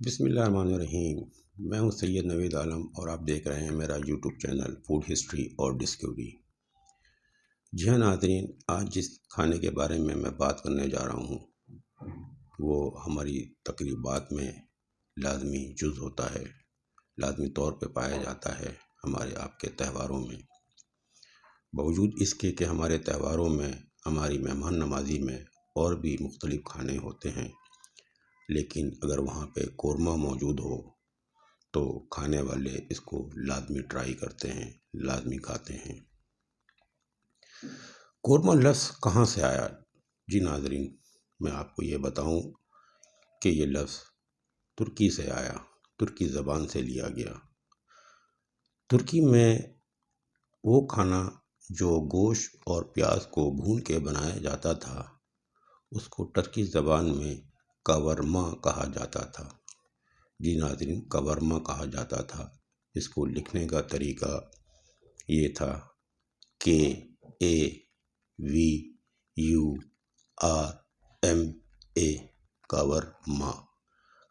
بسم اللہ الرحمن الرحیم۔ میں ہوں سید نوید عالم اور آپ دیکھ رہے ہیں میرا یوٹیوب چینل فوڈ ہسٹری اور ڈسکوری۔ جی ہاں ناظرین، آج جس کھانے کے بارے میں بات کرنے جا رہا ہوں وہ ہماری تقریبات میں لازمی جز ہوتا ہے، لازمی طور پہ پایا جاتا ہے ہمارے آپ کے تہواروں میں۔ باوجود اس کے کہ ہمارے تہواروں میں، ہماری مہمان نوازی میں اور بھی مختلف کھانے ہوتے ہیں، لیکن اگر وہاں پہ قورمہ موجود ہو تو کھانے والے اس کو لازمی ٹرائی کرتے ہیں، لازمی کھاتے ہیں۔ قورمہ لفظ کہاں سے آیا؟ جی ناظرین، میں آپ کو یہ بتاؤں کہ یہ لفظ ترکی سے آیا، ترکی زبان سے لیا گیا۔ ترکی میں وہ کھانا جو گوشت اور پیاز کو بھون کے بنایا جاتا تھا، اس کو ترکی زبان میں کاورما کہا جاتا تھا۔ جی ناظرین، کاورما کہا جاتا تھا۔ اس کو لکھنے کا طریقہ یہ تھا KAVURMA، کاورما۔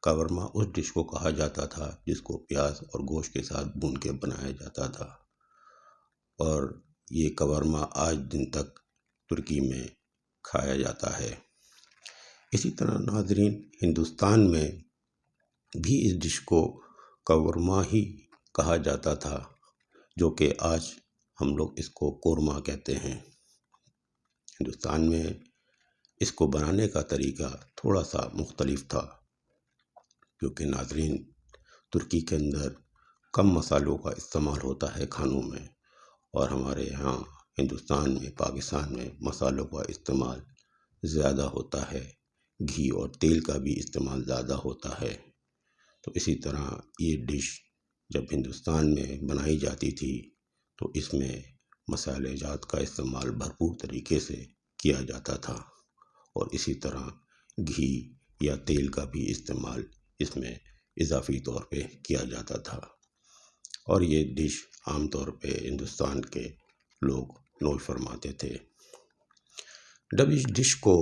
کاورما اس ڈش کو کہا جاتا تھا جس کو پیاز اور گوشت کے ساتھ بھون کے بنایا جاتا تھا، اور یہ کاورما آج دن تک ترکی میں کھایا جاتا ہے۔ اسی طرح ناظرین، ہندوستان میں بھی اس ڈش کو کاورما ہی کہا جاتا تھا، جو کہ آج ہم لوگ اس کو قورمہ کہتے ہیں۔ ہندوستان میں اس کو بنانے کا طریقہ تھوڑا سا مختلف تھا، کیونکہ ناظرین ترکی کے اندر کم مسالوں کا استعمال ہوتا ہے کھانوں میں، اور ہمارے یہاں ہندوستان میں، پاکستان میں مسالوں کا استعمال زیادہ ہوتا ہے، گھی اور تیل کا بھی استعمال زیادہ ہوتا ہے۔ تو اسی طرح یہ ڈش جب ہندوستان میں بنائی جاتی تھی تو اس میں مسالے جات کا استعمال بھرپور طریقے سے کیا جاتا تھا، اور اسی طرح گھی یا تیل کا بھی استعمال اس میں اضافی طور پہ کیا جاتا تھا، اور یہ ڈش عام طور پہ ہندوستان کے لوگ نوش فرماتے تھے۔ جب اس ڈش کو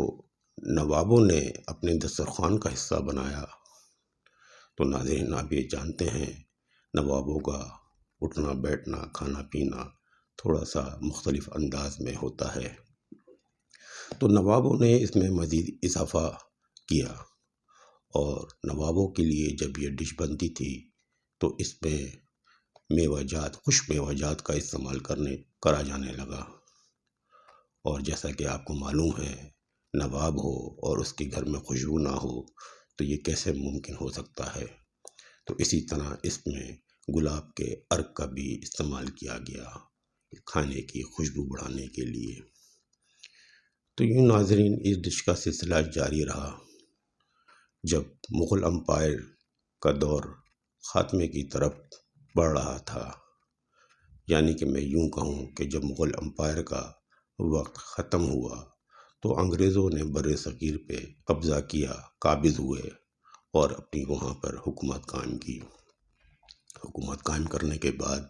نوابوں نے اپنے دسترخوان کا حصہ بنایا تو ناظرین آپ یہ جانتے ہیں نوابوں کا اٹھنا بیٹھنا، کھانا پینا تھوڑا سا مختلف انداز میں ہوتا ہے، تو نوابوں نے اس میں مزید اضافہ کیا، اور نوابوں کے لیے جب یہ ڈش بنتی تھی تو اس میں میوہ جات، خشک میوہ جات کا استعمال کرا جانے لگا، اور جیسا کہ آپ کو معلوم ہے نواب ہو اور اس کے گھر میں خوشبو نہ ہو تو یہ کیسے ممکن ہو سکتا ہے؟ تو اسی طرح اس میں گلاب کے عرق کا بھی استعمال کیا گیا کھانے کی خوشبو بڑھانے کے لیے۔ تو یوں ناظرین اس ڈش کا سلسلہ جاری رہا۔ جب مغل امپائر کا دور خاتمے کی طرف بڑھ رہا تھا، یعنی کہ میں یوں کہوں کہ جب مغل امپائر کا وقت ختم ہوا تو انگریزوں نے بر صغیر پہ قبضہ کیا، قابض ہوئے اور اپنی وہاں پر حکومت قائم کی۔ حکومت قائم کرنے کے بعد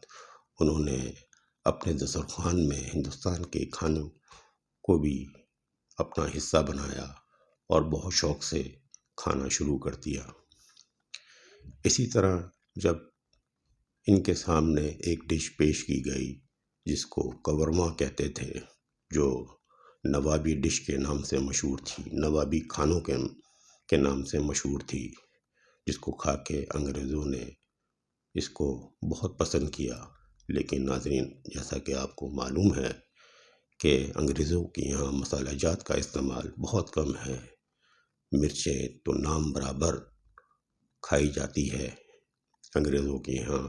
انہوں نے اپنے دسترخوان میں ہندوستان کے کھانوں کو بھی اپنا حصہ بنایا اور بہت شوق سے کھانا شروع کر دیا۔ اسی طرح جب ان کے سامنے ایک ڈش پیش کی گئی جس کو کاورما کہتے تھے، جو نوابی ڈش کے نام سے مشہور تھی، نوابی کھانوں کے نام سے مشہور تھی، جس کو کھا کے انگریزوں نے اس کو بہت پسند کیا، لیکن ناظرین جیسا کہ آپ کو معلوم ہے کہ انگریزوں کے یہاں مسالہ جات کا استعمال بہت کم ہے، مرچیں تو نام برابر کھائی جاتی ہے انگریزوں کے یہاں،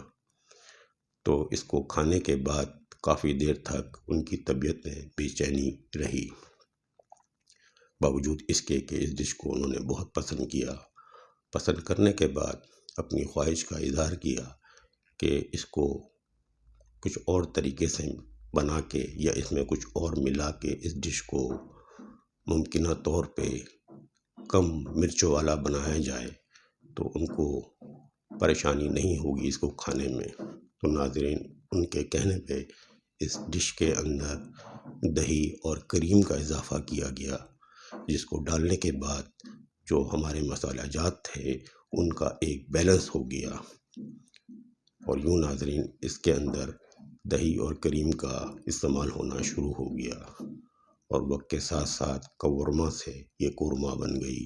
تو اس کو کھانے کے بعد کافی دیر تک ان کی طبیعت میں بے چینی رہی، باوجود اس کے کہ اس ڈش کو انہوں نے بہت پسند کیا۔ پسند کرنے کے بعد اپنی خواہش کا اظہار کیا کہ اس کو کچھ اور طریقے سے بنا کے یا اس میں کچھ اور ملا کے اس ڈش کو ممکنہ طور پہ کم مرچوں والا بنایا جائے تو ان کو پریشانی نہیں ہوگی اس کو کھانے میں۔ تو ناظرین ان کے کہنے پہ اس ڈش کے اندر دہی اور کریم کا اضافہ کیا گیا، جس کو ڈالنے کے بعد جو ہمارے مسالہ جات تھے ان کا ایک بیلنس ہو گیا، اور یوں ناظرین اس کے اندر دہی اور کریم کا استعمال ہونا شروع ہو گیا، اور وقت کے ساتھ ساتھ قورمہ سے یہ قورمہ بن گئی،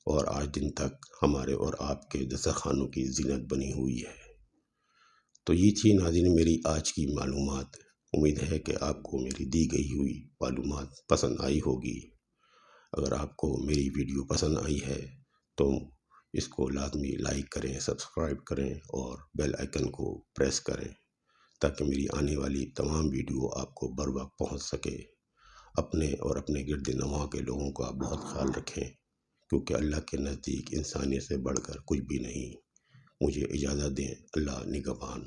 اور آج دن تک ہمارے اور آپ کے دسترخوانوں کی زینت بنی ہوئی ہے۔ تو یہ تھی ناظرین میری آج کی معلومات۔ امید ہے کہ آپ کو میری دی گئی ہوئی معلومات پسند آئی ہوگی۔ اگر آپ کو میری ویڈیو پسند آئی ہے تو اس کو لازمی لائک کریں، سبسکرائب کریں اور بیل آئیکن کو پریس کریں تاکہ میری آنے والی تمام ویڈیو آپ کو بر وقت پہنچ سکے۔ اپنے اور اپنے گرد نواح کے لوگوں کا بہت خیال رکھیں، کیونکہ اللہ کے نزدیک انسانیت سے بڑھ کر کچھ بھی نہیں۔ مجھے اجازت دیں، اللہ نگہبان۔